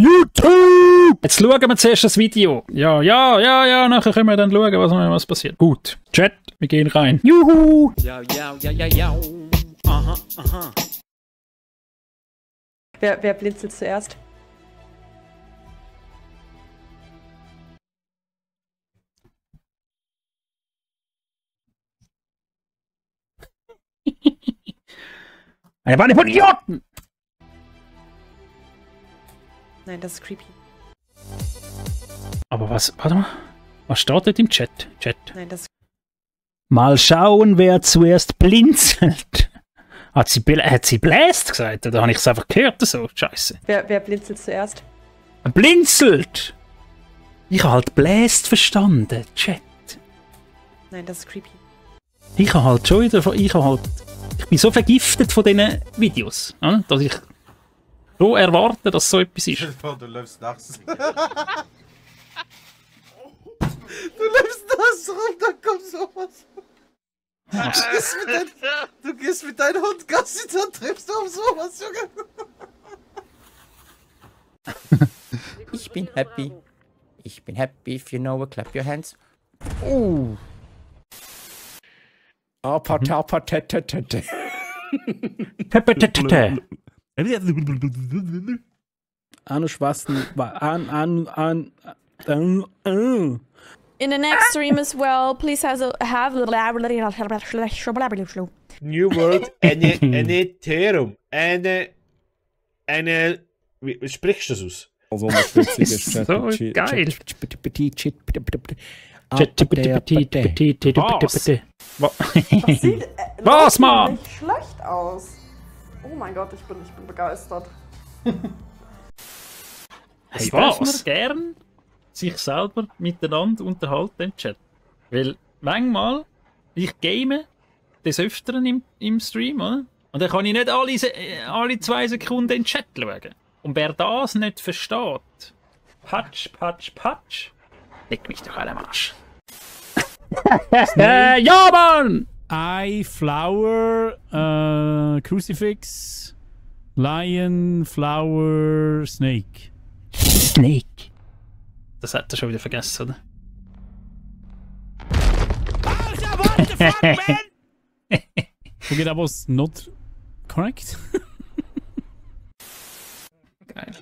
YouTube! Jetzt schauen wir zuerst das Video. Ja, nachher können wir dann schauen, was passiert. Gut. Chat, wir gehen rein. Juhu! Ja. Aha. Wer blinzelt zuerst? Eine Bande von Idioten! Nein, das ist creepy. Aber was, warte mal. Was steht dort im Chat? Nein, das. Mal schauen, wer zuerst blinzelt. Hat sie bläst gesagt? Oder habe ich es einfach gehört? So, Scheiße. Wer blinzelt zuerst? Blinzelt! Ich habe halt bläst verstanden. Chat. Nein, das ist creepy. Ich habe halt schon wieder. Ich bin so vergiftet von diesen Videos, dass ich so erwarte, dass so etwas ist. Du läufst nachts. Du läufst nachts rum, da kommt sowas. Du gehst mit deinem Hund Gassi, dann triffst du auf sowas, Junge. Ich bin happy. Ich bin happy. If you know it, clap your hands. Oh. Apatete. Arno Schwarzen In the next stream as well, please have New World, Ethereum, wie sprichst du das aus? Also unterstütziges So geil. Was, Mann? Sieht schlecht aus. Oh mein Gott, ich bin begeistert. Hey, was? Gern sich selber miteinander unterhalten im Chat. Weil manchmal, ich game des Öfteren im Stream, oder? Und dann kann ich nicht alle 2 Sekunden in den Chat schauen. Und wer das nicht versteht, Patsch, leg mich doch alle am Arsch. Ja, Mann! Eye, Flower, Crucifix, Lion, Flower, Snake. Snake. Das hat er schon wieder vergessen, oder? Okay, that was not correct. Geil.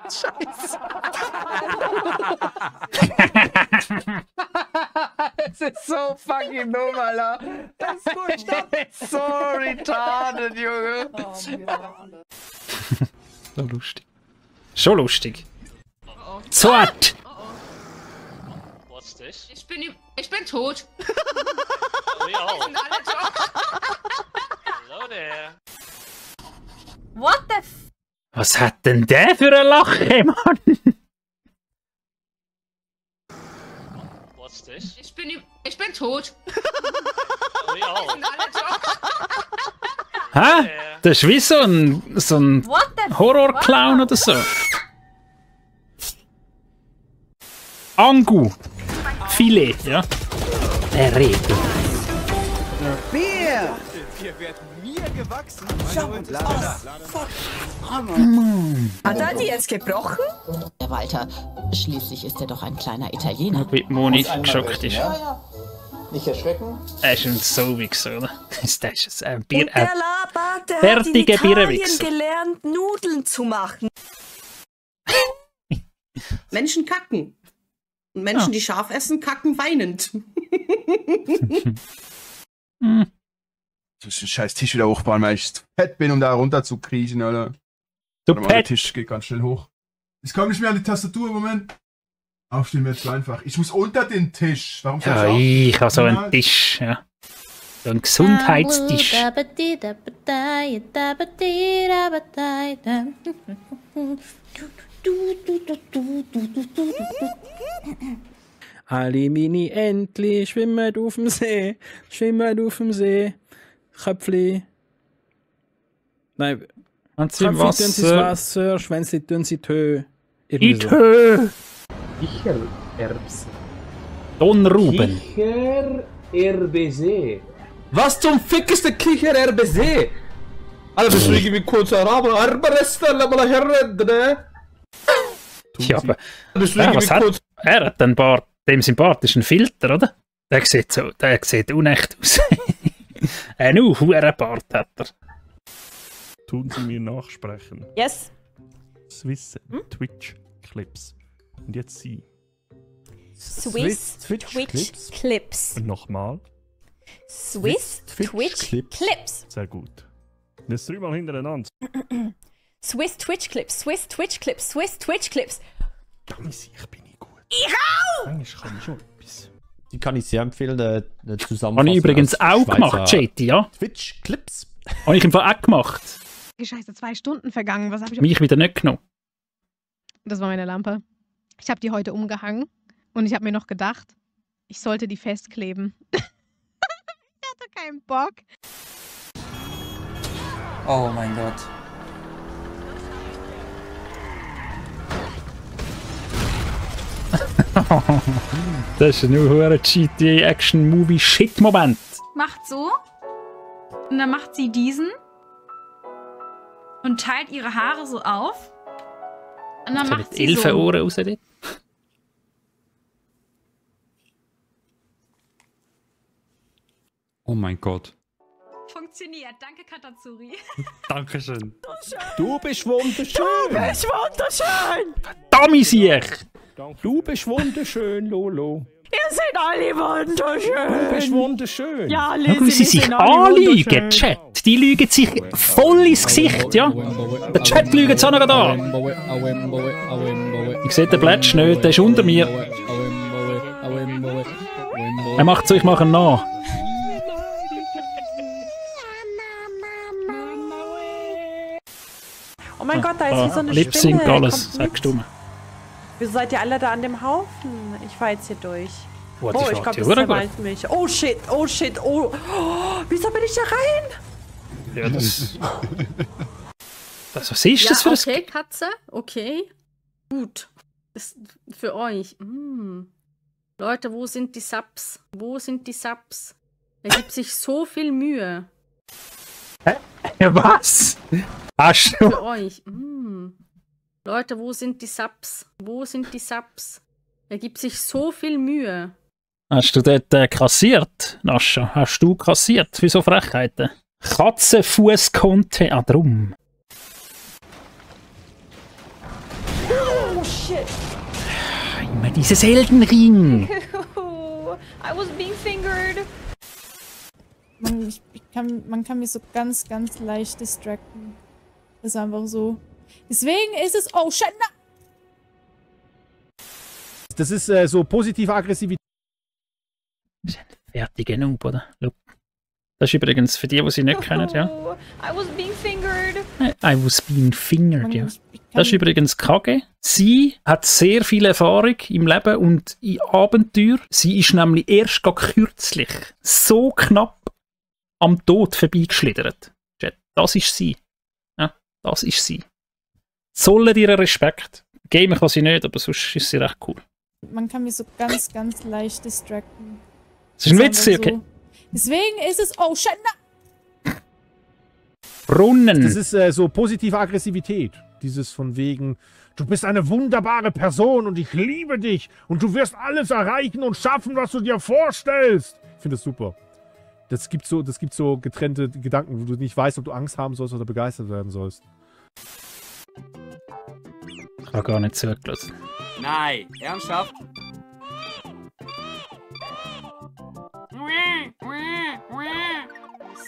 Scheiße. Es ist so fucking dumm, Alter. Das ist gut, stopp. So retarded, Junge. So lustig. Schon lustig. Zart! What's this? Ich bin tot. We all. Wir sind alle tot. Hello there. What the f... Was hat denn der für ein Lachen, Mann? What's this? Ich bin tot. We all. Wir sind alle tot. Hä? Das ist wie so ein What the f... Horror-Clown oder so. Angu. Filet, ja. Der Rede. Bier! Wir werden mir gewachsen. Hat er die jetzt gebrochen? Herr Walter, schließlich ist er doch ein kleiner Italiener. Wie Moni geschockt ist. Nicht erschrecken. Er ist ein Sauwichser, oder? Das ist ein Bier. Und der labert, der hat in fertige Italien Bierwichser. gelernt, Nudeln zu machen. Menschen kacken. Und Menschen, die scharf essen, kacken weinend. Du musst den scheiß Tisch wieder hochbauen, weil ich fett bin, um da runter zu kriechen, oder? Du Der Tisch geht ganz schnell hoch. Ich komme nicht mehr an die Tastatur im Moment. Aufstehen wird zu einfach. Ich muss unter den Tisch. Warum soll Ja, ich habe so einen Tisch, ja. So einen Gesundheitstisch. Alle Mini Entli schwimmen auf dem See, Köpfli. Nein, Und sie im Köpfli tun sie ins Wasser. Wasser, Schwänzli tun sie Tö. In Höhe. Kichererbsen. Donruben. Kichererbse. Was zum Fick ist der Kichererbse? Alter, bist du irgendwie kurz Araber? Ja, aber was hat er? Hat einen Bart, dem sein Bart ist ein Filter, oder? Der sieht unecht aus. Ein Hurenbart hat er. Tun Sie mir nachsprechen. Yes. Swiss Twitch Clips. Und jetzt Sie. Swiss Twitch Clips. Und nochmal. Swiss Twitch Clips. Sehr gut. Jetzt 3-mal hintereinander. Swiss Twitch Clips. Swiss Twitch Clips. Swiss Twitch Clips. Ich bin nicht gut. Ich auch! Eigentlich kann ich schon etwas. Die kann ich sehr empfehlen, eine Zusammenfassung. Habe ich übrigens auch gemacht, Chetty, ja? Twitch Clips. Habe ich im Fall auch gemacht. Scheiße, 2 Stunden vergangen. Was habe ich? Mich wieder nicht genommen. Das war meine Lampe. Ich habe die heute umgehangen und ich habe mir noch gedacht, ich sollte die festkleben. Ich hatte keinen Bock. Oh mein Gott. Das ist ein hoher GTA-Action-Movie-Shit-Moment. Macht so. Und dann macht sie diesen. Und teilt ihre Haare so auf. Und dann macht sie so. Elfenohren raus dort. Oh mein Gott. Funktioniert. Danke, Katazuri. Dankeschön. Du bist wunderschön. Du bist wunderschön. Dummy sich. Du bist wunderschön, Lolo. Ihr seid alle wunderschön. Du bist wunderschön. Ja, Wie sie sich anlügen, Chat. Die lügen sich voll ins Gesicht, ja. Der Chat lügt es auch noch da. Ich sehe den Plätsch nicht, der ist unter mir. Er macht so, ich mache ihn nach. Oh mein Gott, da ist wie so eine Lip Spinne. Sync alles, sagst du mir. Wieso seid ihr alle da an dem Haufen? Ich fahr jetzt hier durch. Oh, ich glaube, das zermalmt mich. Oh shit, oh shit, oh. Wieso bin ich da rein? Ja, das... Was ist das für ein... Okay, Katze, okay. Gut. Das ist für euch. Leute, wo sind die Subs? Wo sind die Subs? Er gibt sich so viel Mühe. Hä? Ja, was? Hast du? Für euch. Leute, wo sind die Subs? Wo sind die Subs? Er gibt sich so viel Mühe. Hast du dort kassiert, Nascha? Hast du kassiert für so Frechheiten? Katzenfuß-Konte, drum. Oh shit. Immer dieses Elden Ring. I was being fingered. Man kann mich so ganz leicht distracten. Das ist einfach so. Deswegen ist es... Oh, shit! Das ist so positive Aggressivität. Fertig genug, oder? Look. Das ist übrigens für die sie nicht kennen, ja. I was being fingered. I was being fingered, ja. Das ist übrigens Kage. Sie hat sehr viel Erfahrung im Leben und in Abenteuer. Sie ist nämlich erst kürzlich so knapp am Tod vorbeigeschlittert. Das ist sie. Ja, das ist sie. Zollen ihr Respekt. Gamen kann sie nicht, aber sonst ist sie recht cool. Man kann mich so ganz leicht distracten. Das ist ein Witz, okay. Deswegen ist es... Oh, shit! Brunnen. Das ist so positive Aggressivität. Dieses von wegen, du bist eine wunderbare Person und ich liebe dich und du wirst alles erreichen und schaffen, was du dir vorstellst. Ich finde das super. Das gibt so getrennte Gedanken, wo du nicht weißt, ob du Angst haben sollst oder begeistert werden sollst. Ich habe gar nicht zugelassen. Nein, ernsthaft?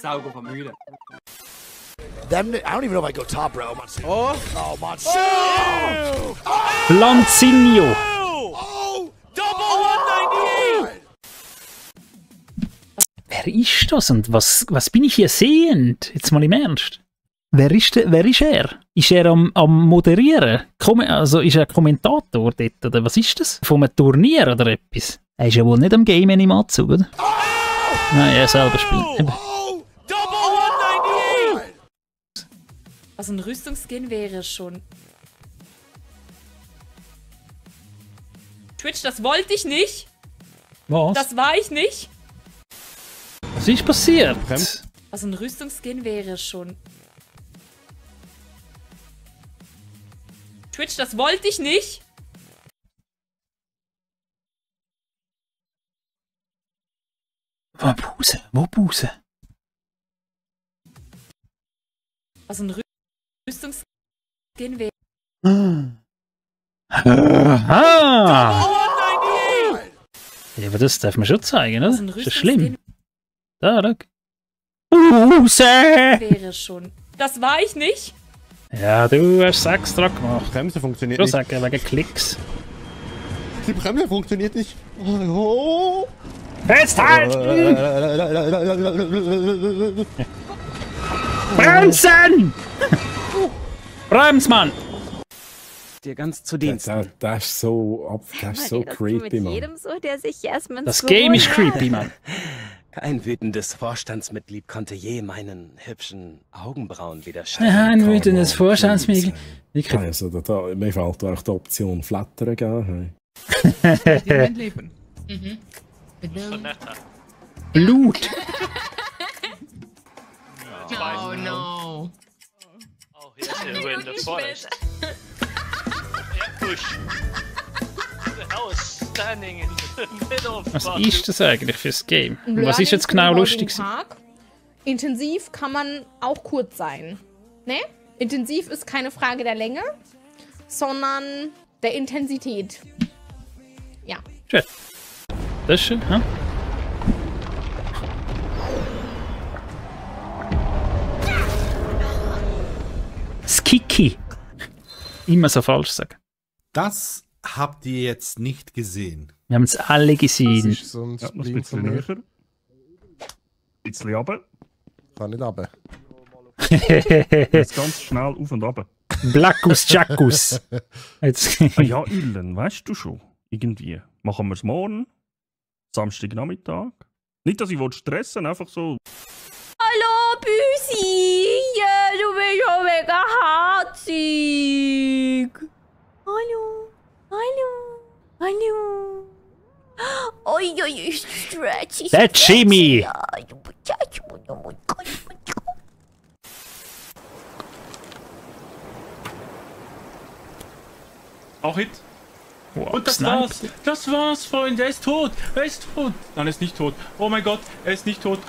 Sauber von müde. Them, I don't even know if I go top, bro. Monsoon. Oh, Monsoon! Lanzinho! Oh! Double 198! Wer ist das und was bin ich hier sehend? Jetzt mal im Ernst. Wer ist er? Ist er am Moderieren? Also ist er Kommentator dort? Oder was ist das? Von einem Turnier oder etwas? Er ist ja wohl nicht am Game im Anzug, oder? Nein, er selber spielt. Also ein Rüstungsskin wäre schon... Twitch, das wollte ich nicht. Was? Das war ich nicht. Was ist passiert? Also ein Rüstungsskin wäre schon... Twitch, das wollte ich nicht. Wo Buße? Wo Buße? Was ein Rüstungsskin wäre. Aha! Ja, aber das darf man schon zeigen, oder? Das ist schlimm. Da, da. Buße! Wäre schon. Das war ich nicht. Ja, du hast es extra gemacht. Die Bremse funktioniert nicht. nicht. Sagen, wegen Klicks. Die Bremse funktioniert nicht. Oh. Festhalten! Bremsen! Bremsmann! Dir ganz zu Dienst. Das ist so, creepy, Mann. Jedem so, der sich erstmal Das Game ist creepy, Mann. Kein wütendes Vorstandsmitglied konnte je meinen hübschen Augenbrauen widerstehen. Ja, ein wütendes Vorstandsmitglied. Also, mir fällt da auch die Option Flattern geben. Leben. Mhm. Blut! Oh no. Oh, here's a in the forest. Bush. The hell is standing in the middle of Was ist das eigentlich fürs Game? Und was ist jetzt Learning genau für den lustig? heutigen Tag. Intensiv kann man auch kurz sein. Ne? Intensiv ist keine Frage der Länge, sondern der Intensität. Ja. Schön. Das ist schön, hm? Skiki. Immer so falsch sagen. Das habt ihr jetzt nicht gesehen. Wir haben es alle gesehen. Das ist so ein Noch ein bisschen näher. Ein bisschen runter. Kann nicht runter. Jetzt ganz schnell auf und runter. Blackus Jackus. Ah ja, Üllen, weißt du schon. Irgendwie. Machen wir es morgen. Samstagnachmittag. Nicht, dass ich stressen, einfach so. Hallo, Büsi! Ja, du bist schon mega herzig! Hallo! Hallo! Hallo! Oi, oi, stretchy! That's Jimmy! Auch Hit. Wow, Und das Snipe. war's. Das war's, Freunde. Er ist tot. Er ist tot. Nein, er ist nicht tot. Oh mein Gott, er ist nicht tot.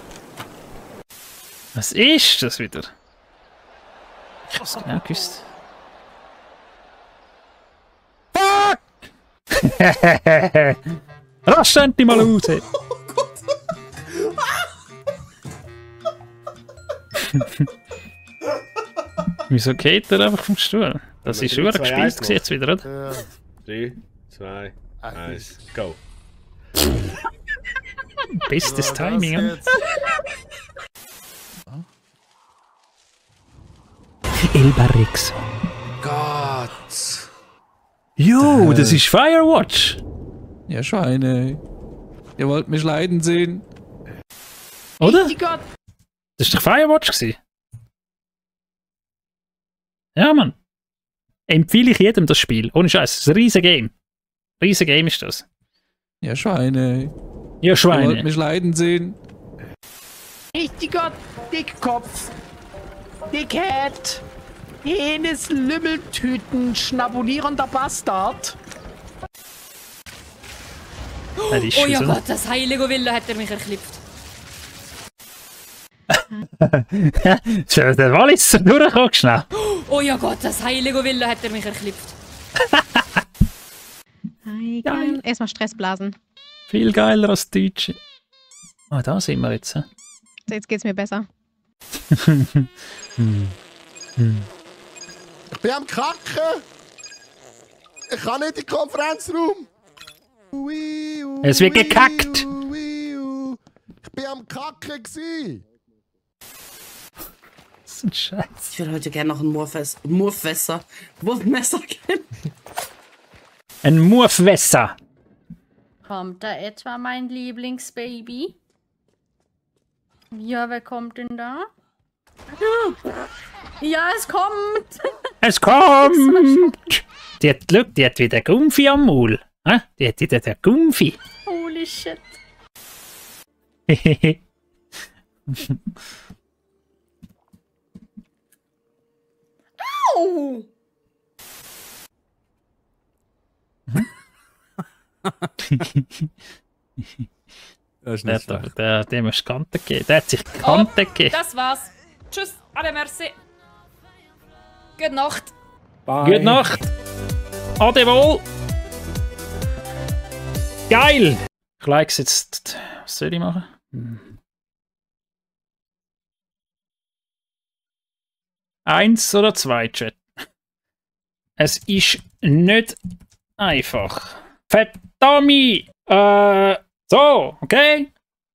Was ist das wieder? Ich hab's genau gewusst. Fuck! Rasch endlich mal raus! Wieso geht er einfach vom Stuhl? Das ist schon gespielt gewesen jetzt wieder, oder? 3, 2, 1, go. Bestes Timing, oder? El Barrixo. Gott. Jo, das ist Firewatch. Ja, Schweine. Ihr wollt mich leiden sehen. Oder? Das ist doch Firewatch gewesen. Ja, Mann. Empfehle ich jedem das Spiel. Ohne Scheiß. Das ist ein riesen Game. Riesen Game ist das. Ja, Schweine. Ja, Schweine. Ihr wollt mich leiden sehen. Richtiger Dickkopf. Dickhead. Penis, Lümmeltüten, schnabulierender Bastard. Oh ja Gott, das heilige Wille hat er mich erklippt. Der Wallis ist durchgekommen, schnell. Oh ja Gott, das heilige Wille hat er mich erklippt. Erstmal Stressblasen. Viel geiler als Deutsche. Ah, da sind wir jetzt. So, jetzt geht's mir besser. Ich bin am Kacken. Ich kann nicht in den Konferenzraum. Es wird gekackt. Ich bin am Kacken gsi. Das ist ein Scheiß. Ich würde heute gerne noch ein Wurfmesser kennen. Ein Murfwässer. Kommt da etwa mein Lieblingsbaby? Ja, wer kommt denn da? Ja, es kommt! Es kommt! Die hat wieder Gumpfi am Maul. Die hat wieder der Gumpfi. Holy shit. Au! Das ist nicht der muss Kante geben. Der hat sich Kante gegeben. Das war's. Tschüss. Alle merci. Gute Nacht. Bye. Gute Nacht. Ade wohl. Geil. Ich like es jetzt. Was soll ich machen? Eins oder zwei, Chat. Es ist nicht einfach. Verdammt! So, okay.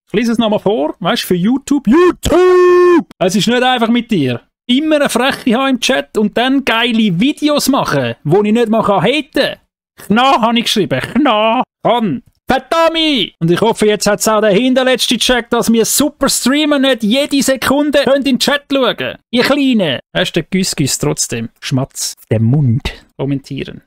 Ich lese es nochmal vor. Weißt du, für YouTube. YouTube! Es ist nicht einfach mit dir. Immer eine Freche haben im Chat und dann geile Videos machen, wo ich nicht mal haten kann. Kna habe ich geschrieben. Kna kann. Verdammt! Und ich hoffe, jetzt hat es auch der Hinterletzte gecheckt, dass wir super streamen, nicht jede Sekunde in den Chat schauen. Ihr Kleinen. Hast du den Güss trotzdem? Schmatz. Den Mund. Kommentieren.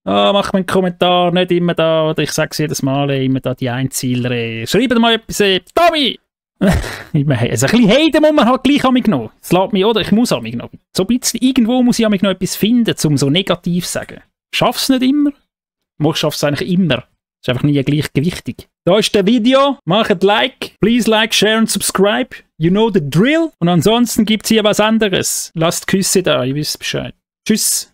Mach mir einen Kommentar, nicht immer da, oder ich sage es jedes Mal, immer da die Einzieler. Schreibt mal etwas, Tommy! Also ein bisschen Heiden muss man halt gleich an mich noch. Es lässt mich, oder? Ich muss an mich noch. So ein bisschen, irgendwo muss ich an mich noch etwas finden, um so negativ zu sagen. Schaff's nicht immer? Ich schaff's eigentlich immer. Ist einfach nie gleich gewichtig. Da ist das Video. Macht Like. Please like, share und subscribe. You know the drill. Und ansonsten gibt's hier was anderes. Lasst Küsse da, ihr wisst Bescheid. Tschüss.